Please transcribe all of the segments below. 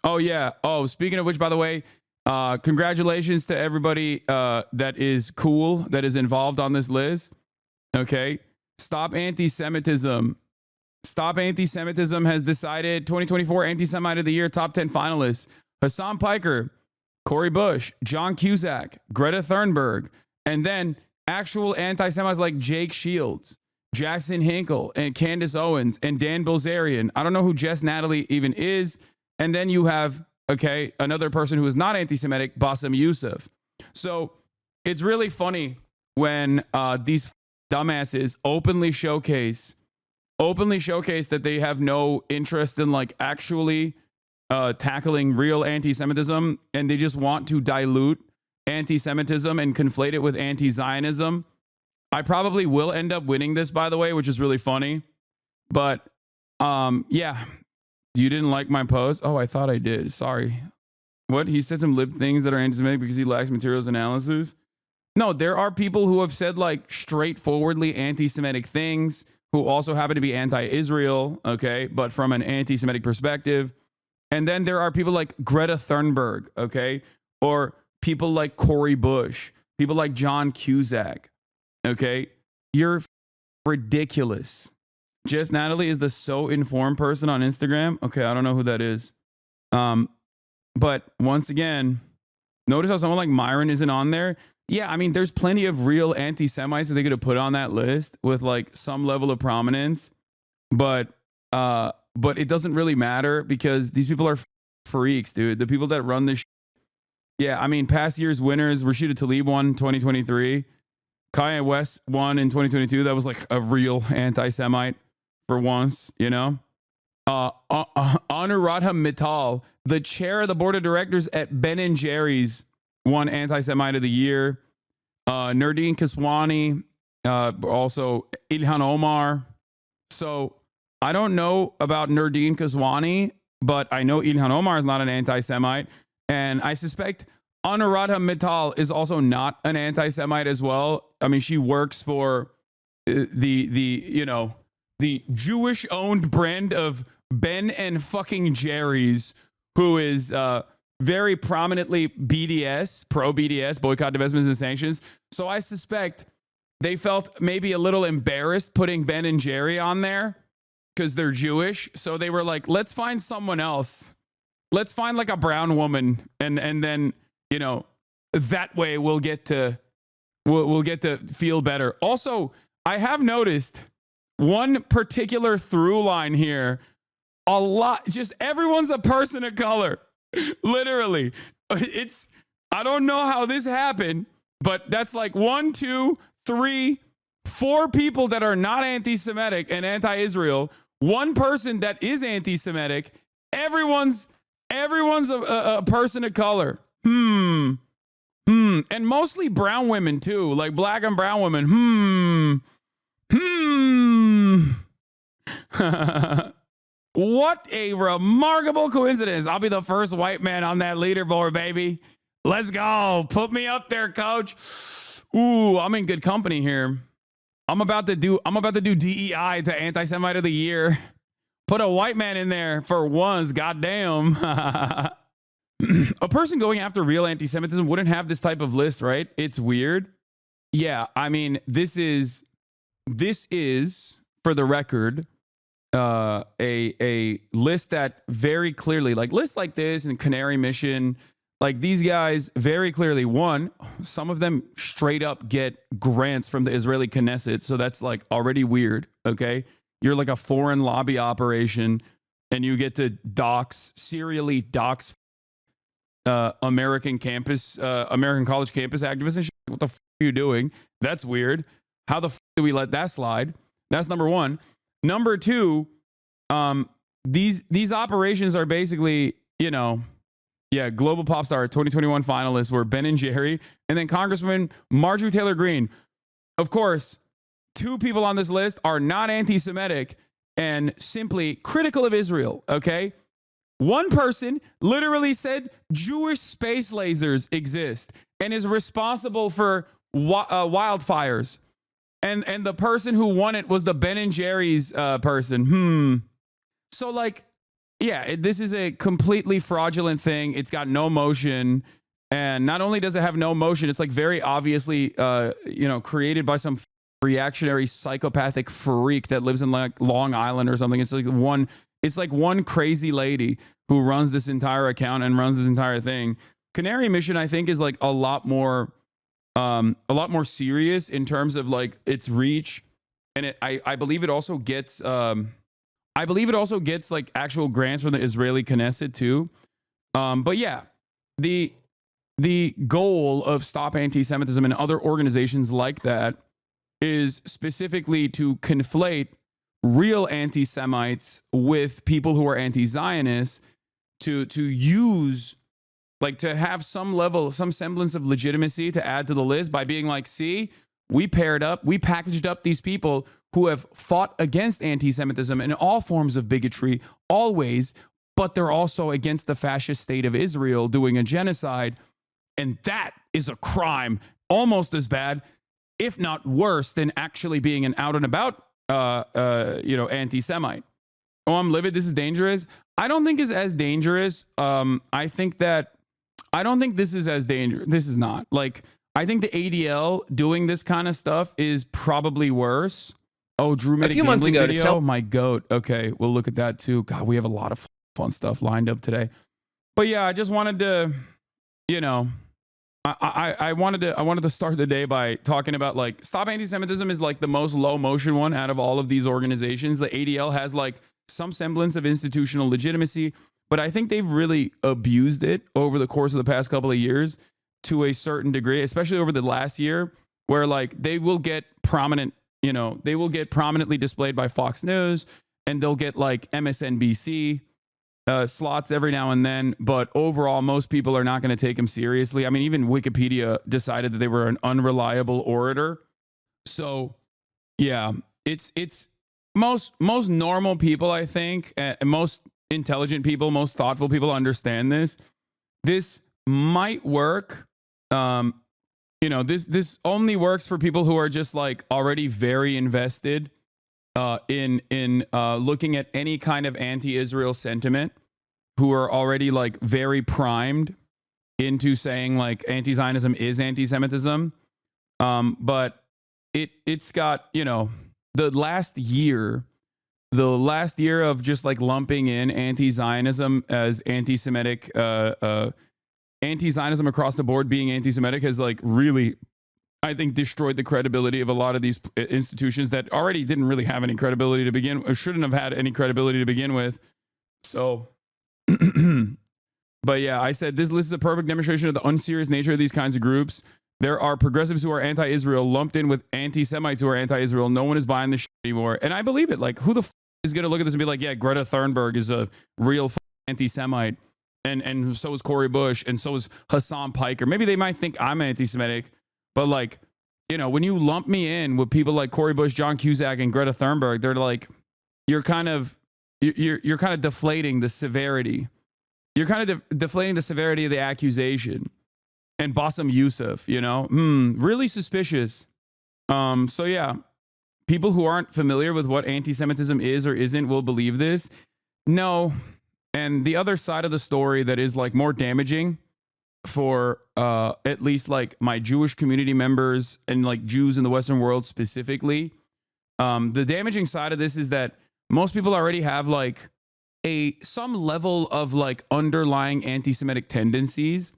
Oh, yeah. Oh, speaking of which, by the way, congratulations to everybody that is cool, that is involved on this list. Okay. Stop Antisemitism. Stop Antisemitism has decided 2024 Anti-Semite of the Year top 10 finalists. Hasan Piker, Cori Bush, John Cusack, Greta Thunberg, and then actual anti-Semites like Jake Shields, Jackson Hinkle, and Candace Owens, and Dan Bilzerian. I don't know who Jess Natalie even is. And then you have, okay, another person who is not anti-Semitic, Bassem Youssef. So it's really funny when these dumbasses openly showcase that they have no interest in like actually tackling real anti-Semitism, and they just want to dilute anti-Semitism and conflate it with anti-Zionism. I probably will end up winning this, by the way, which is really funny. But yeah, you didn't like my post? Oh, I thought I did. Sorry. What? He said some lib things that are anti-Semitic because he lacks materials analysis? No, there are people who have said like straightforwardly anti-Semitic things who also happen to be anti-Israel, okay, but from an anti-Semitic perspective. And then there are people like Greta Thunberg, okay, or people like Cori Bush, people like John Cusack, okay? You're ridiculous. Jess Natalie is the so informed person on Instagram. Okay, I don't know who that is. But once again, notice how someone like Myron isn't on there. Yeah, I mean, there's plenty of real anti-Semites that they could have put on that list with like some level of prominence, but it doesn't really matter because these people are freaks, dude. The people that run this. Yeah, I mean, past year's winners, Rashida Tlaib won 2023. Kanye West won in 2022. That was like a real anti-Semite for once, you know. Anuradha Mittal, the chair of the board of directors at Ben & Jerry's, won Anti-Semite of the Year. Nardine Kaswani, also Ilhan Omar. So I don't know about Nardine Kaswani, but I know Ilhan Omar is not an anti-Semite. And I suspect Anuradha Mittal is also not an anti-Semite as well. I mean, she works for the Jewish-owned brand of Ben and fucking Jerry's, who is very prominently BDS, pro-BDS, boycott, divestments, and sanctions. So I suspect they felt maybe a little embarrassed putting Ben and Jerry on there because they're Jewish. So they were like, let's find someone else. Let's find like a brown woman, and then, you know, that way we'll get to feel better. Also, I have noticed one particular through line here. A lot, just everyone's a person of color. Literally. I don't know how this happened, but that's like 1, 2, 3, 4 people that are not anti-Semitic and anti-Israel. One person that is anti-Semitic. Everyone's a person of color. And mostly brown women too, like black and brown women. What a remarkable coincidence. I'll be the first white man on that leaderboard, baby. Let's go. Put me up there, coach. Ooh, I'm in good company here. I'm about to do DEI to Anti-Semite of the Year. Put a white man in there for once. Goddamn. A person going after real anti-Semitism wouldn't have this type of list, right? It's weird. Yeah, I mean, this is for the record, a list that very clearly, like lists like this and Canary Mission, like these guys very clearly, one, some of them straight up get grants from the Israeli Knesset, so that's like already weird. Okay, you're like a foreign lobby operation, and you get to serially dox American college campus activists and shit. What the f are you doing? That's weird. How the f do we let that slide? That's number one. Number two, these operations are basically, you know, yeah, Global Pop Star 2021 finalists were Ben & Jerry and then Congresswoman Marjorie Taylor Greene. Of course, 2 people on this list are not anti-Semitic and simply critical of Israel, okay? One person literally said Jewish space lasers exist and is responsible for wildfires. And the person who won it was the Ben & Jerry's person. So like, yeah, this is a completely fraudulent thing. It's got no motion. And not only does it have no motion, it's like very obviously, created by some reactionary psychopathic freak that lives in like Long Island or something. It's like one crazy lady who runs this entire account and runs this entire thing. Canary Mission, I think, is like a lot more serious in terms of like its reach, and I believe it also gets like actual grants from the Israeli Knesset too. But yeah, the goal of Stop Anti-Semitism and other organizations like that is specifically to conflate real anti-Semites with people who are anti-Zionists to use, like, to have some semblance of legitimacy to add to the list by being like, see, we packaged up these people who have fought against anti-Semitism and all forms of bigotry always, but they're also against the fascist state of Israel doing a genocide. And that is a crime almost as bad, if not worse, than actually being an out and about, anti-Semite. Oh, I'm livid. This is dangerous. I don't think it's as dangerous. I don't think this is as dangerous. This is not. Like, I think the ADL doing this kind of stuff is probably worse. Oh, Drew made a few months ago video. My goat. Okay, we'll look at that too. God, we have a lot of fun stuff lined up today. But yeah, I just wanted to, I wanted to start the day by talking about, like, Stop Anti-Semitism is like the most low motion one out of all of these organizations. The ADL has like some semblance of institutional legitimacy, but I think they've really abused it over the course of the past couple of years to a certain degree, especially over the last year, where like they will get prominently displayed by Fox News, and they'll get like MSNBC slots every now and then, but overall, most people are not going to take him seriously. I mean, even Wikipedia decided that they were an unreliable orator. So, yeah, it's most normal people, I think, and most intelligent people, most thoughtful people understand this. This might work. This only works for people who are just like already very invested in looking at any kind of anti-Israel sentiment, who are already like very primed into saying like anti-Zionism is anti-Semitism. But it's got, the last year of just like lumping in anti-Zionism as anti-Semitic, anti-Zionism across the board being anti-Semitic has like really, I think, destroyed the credibility of a lot of these institutions that already didn't really have any credibility to begin, or shouldn't have had any credibility to begin with. So, but yeah, I said this list is a perfect demonstration of the unserious nature of these kinds of groups. There are progressives who are anti-Israel lumped in with anti-Semites who are anti-Israel. No one is buying this shit anymore. And I believe it. Like, who the is going to look at this and be like, yeah, Greta Thunberg is a real anti-Semite. And so is Cori Bush, and so is Hasan Piker. Maybe they might think I'm anti-Semitic, but like, when you lump me in with people like Cori Bush, John Cusack, and Greta Thunberg, they're like, you're kind of deflating the severity. You're kind of deflating the severity of the accusation. And Bassem Youssef, really suspicious. So yeah, people who aren't familiar with what anti-Semitism is or isn't will believe this. No. And the other side of the story that is like more damaging for at least like my Jewish community members and like Jews in the Western world specifically, the damaging side of this is that most people already have like some level of like underlying anti-Semitic tendencies.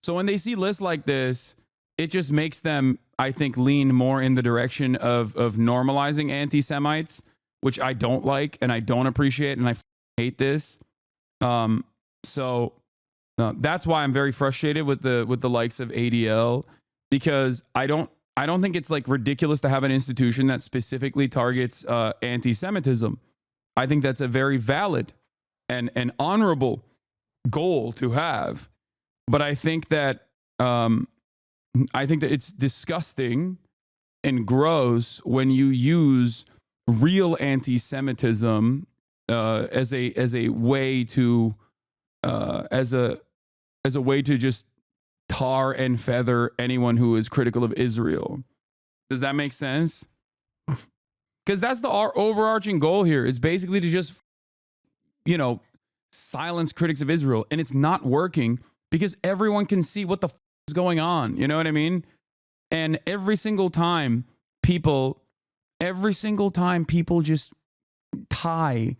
So when they see lists like this, it just makes them, I think, lean more in the direction of normalizing anti-Semites, which I don't like and I don't appreciate, and I hate this. So that's why I'm very frustrated with the likes of ADL, because I don't think it's like ridiculous to have an institution that specifically targets anti-Semitism. I think that's a very valid and an honorable goal to have. But I think that it's disgusting and gross when you use real anti-Semitism as a way to just tar and feather anyone who is critical of Israel. Does that make sense? Because that's our overarching goal here. It's basically to just, silence critics of Israel, and it's not working because everyone can see what the is going on. You know what I mean? And every single time people just tie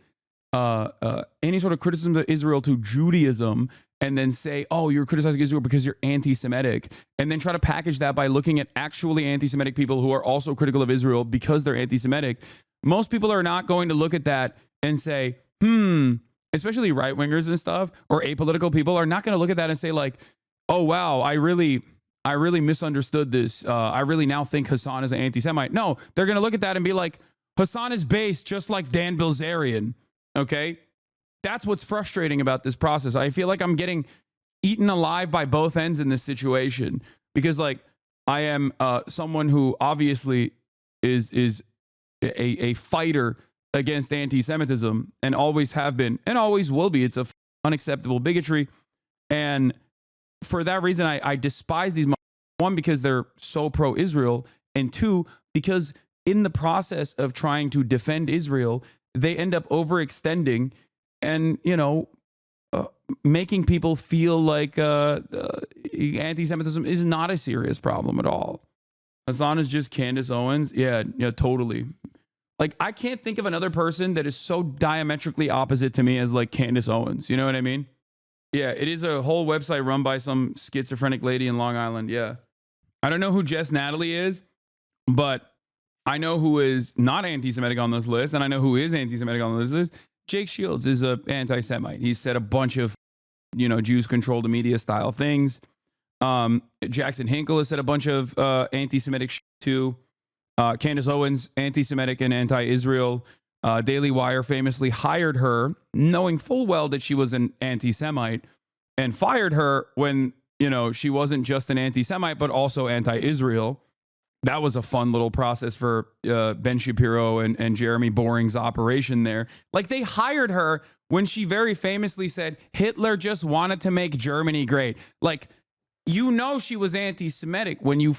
any sort of criticism of Israel to Judaism and then say, oh, you're criticizing Israel because you're anti-Semitic, and then try to package that by looking at actually anti-Semitic people who are also critical of Israel because they're anti-Semitic. Most people are not going to look at that and say, especially right-wingers and stuff, or apolitical people are not going to look at that and say like, oh, wow, I really misunderstood this. I really now think Hasan is an anti-Semite. No, they're going to look at that and be like, Hasan is based just like Dan Bilzerian. Okay? That's what's frustrating about this process. I feel like I'm getting eaten alive by both ends in this situation because like I am someone who obviously is a fighter against anti-Semitism and always have been and always will be. It's a unacceptable bigotry. And for that reason, I despise these. One, because they're so pro-Israel, and two, because in the process of trying to defend Israel, they end up overextending and, making people feel like anti-Semitism is not a serious problem at all. Hasan is just Candace Owens. Yeah, totally. Like, I can't think of another person that is so diametrically opposite to me as like Candace Owens. You know what I mean? Yeah, it is a whole website run by some schizophrenic lady in Long Island. Yeah. I don't know who Jess Natalie is, but I know who is not anti-Semitic on this list, and I know who is anti-Semitic on this list. Jake Shields is an anti-Semite. He said a bunch of, Jews control the media style things. Jackson Hinkle has said a bunch of anti-Semitic shit too. Candace Owens, anti-Semitic and anti-Israel. Daily Wire famously hired her, knowing full well that she was an anti-Semite, and fired her when, she wasn't just an anti-Semite, but also anti-Israel. That was a fun little process for Ben Shapiro and Jeremy Boring's operation there. Like, they hired her when she very famously said Hitler just wanted to make Germany great. Like, she was anti-Semitic when you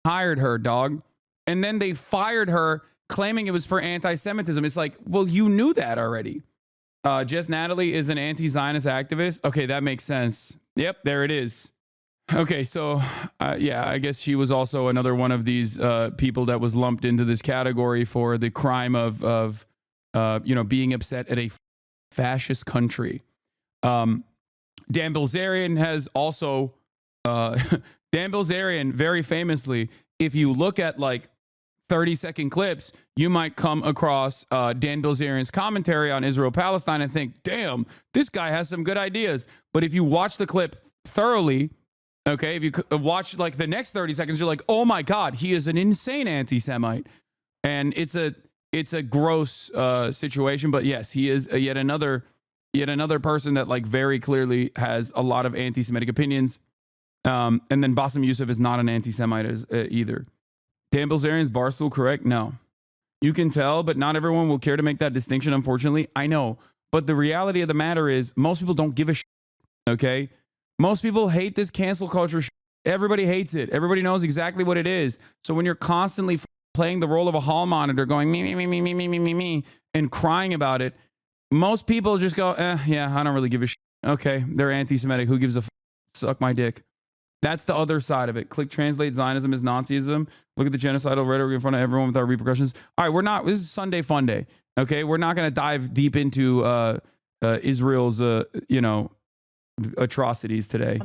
hired her, dog. And then they fired her claiming it was for anti-Semitism. It's like, well, you knew that already. Jess Natalie is an anti-Zionist activist. Okay, that makes sense. Yep, there it is. Okay, so I guess she was also another one of these people that was lumped into this category for the crime of being upset at a fascist country. Dan Bilzerian has also Dan Bilzerian very famously, if you look at like 30-second clips, you might come across Dan Bilzerian's commentary on Israel-Palestine and think, damn, this guy has some good ideas. But if you watch the clip thoroughly, okay, if you watch like the next 30 seconds, you're like, oh my God, he is an insane anti-Semite. And it's a gross situation. But yes, he is yet another person that like very clearly has a lot of anti-Semitic opinions. And then Bassem Youssef is not an anti-Semite either. Dan Bilzerian's Barstool correct? No. You can tell, but not everyone will care to make that distinction, unfortunately. I know. But the reality of the matter is most people don't give a shit, okay? Most people hate this cancel culture shit. Everybody hates it. Everybody knows exactly what it is. So when you're constantly playing the role of a hall monitor going me, and crying about it, most people just go, yeah, I don't really give a shit. Okay, they're anti-Semitic. Who gives a suck my dick? That's the other side of it. Click translate Zionism as Nazism. Look at the genocidal rhetoric in front of everyone without repercussions. All right, this is Sunday Fun Day. Okay, we're not going to dive deep into Israel's, atrocities today.